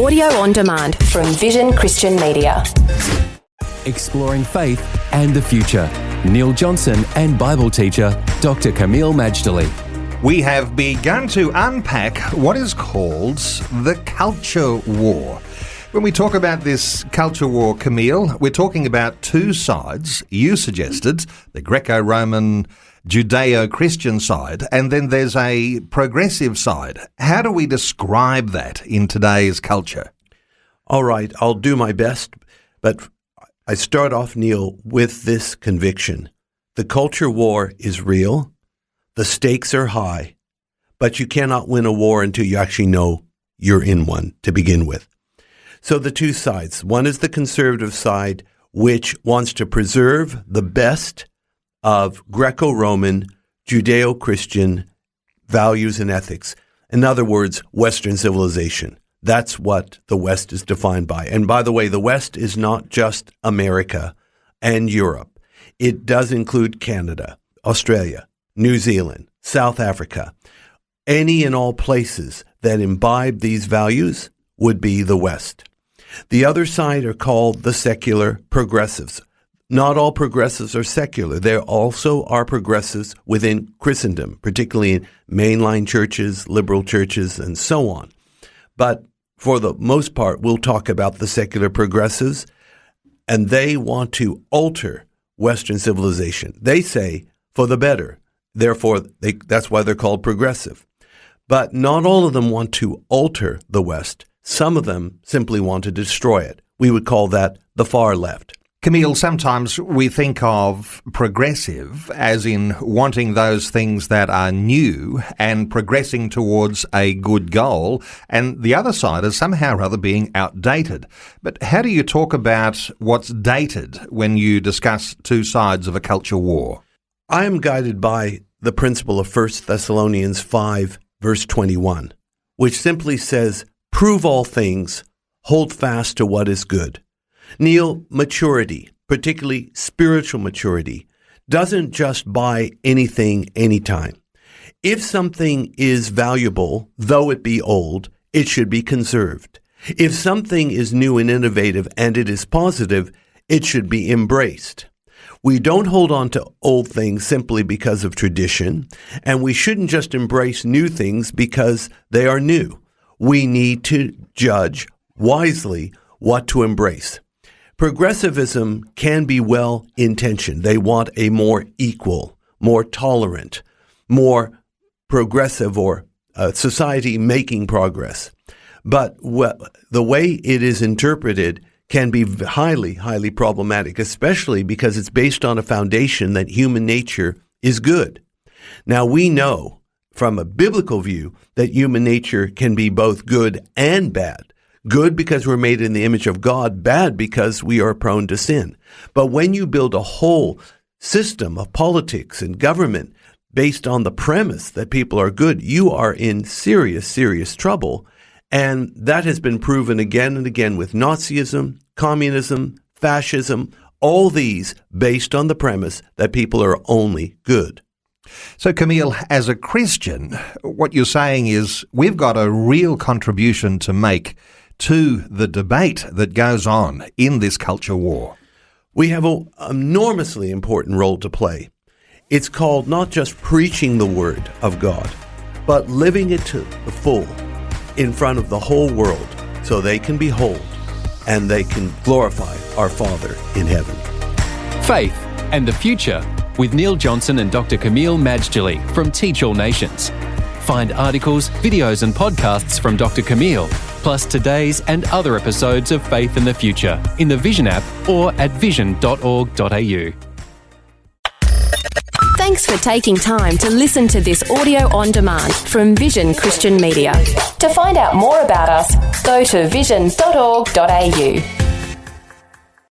Audio on demand from Vision Christian Media. Exploring faith and the future. Neil Johnson and Bible teacher Dr. Kameel Majdali. We have begun to unpack what is called the culture war. When we talk about this culture war, Kameel, we're talking about two sides. You suggested the Greco-Roman Judeo-Christian side, and then there's a progressive side. How do we describe that in today's culture? All right, I'll do my best, but I start off, Neil, with this conviction. The culture war is real, the stakes are high, but you cannot win a war until you actually know you're in one to begin with. So the two sides. One is the conservative side, which wants to preserve the best of Greco-Roman, Judeo-Christian values and ethics. In other words, Western civilization. That's what the West is defined by. And by the way, the West is not just America and Europe. It does include Canada, Australia, New Zealand, South Africa. Any and all places that imbibe these values would be the West. The other side are called the secular progressives. Not all progressives are secular. There also are progressives within Christendom, particularly in mainline churches, liberal churches, and so on. But for the most part, we'll talk about the secular progressives, and they want to alter Western civilization. They say for the better. Therefore, that's why they're called progressive. But not all of them want to alter the West. Some of them simply want to destroy it. We would call that the far left. Kameel, sometimes we think of progressive as in wanting those things that are new and progressing towards a good goal, and the other side is somehow or other being outdated. But how do you talk about what's dated when you discuss two sides of a culture war? I am guided by the principle of 1 Thessalonians 5, verse 21, which simply says, "Prove all things, hold fast to what is good." Neil, maturity, particularly spiritual maturity, doesn't just buy anything anytime. If something is valuable, though it be old, it should be conserved. If something is new and innovative and it is positive, it should be embraced. We don't hold on to old things simply because of tradition, and we shouldn't just embrace new things because they are new. We need to judge wisely what to embrace. Progressivism can be well-intentioned. They want a more equal, more tolerant, more progressive or society making progress. But the way it is interpreted can be highly, highly problematic, especially because it's based on a foundation that human nature is good. Now, we know from a biblical view that human nature can be both good and bad. Good because we're made in the image of God, bad because we are prone to sin. But when you build a whole system of politics and government based on the premise that people are good, you are in serious, serious trouble. And that has been proven again and again with Nazism, communism, fascism, all these based on the premise that people are only good. So, Kameel, as a Christian, what you're saying is we've got a real contribution to make to the debate that goes on in this culture war. We have an enormously important role to play. It's called not just preaching the word of God, but living it to the full in front of the whole world so they can behold and they can glorify our Father in heaven. Faith and the future with Neil Johnson and Dr. Kameel Majdali from Teach All Nations. Find articles, videos and podcasts from Dr. Kameel, plus today's and other episodes of Faith and the Future in the Vision app or at vision.org.au. Thanks for taking time to listen to this audio on demand from Vision Christian Media. To find out more about us, go to vision.org.au.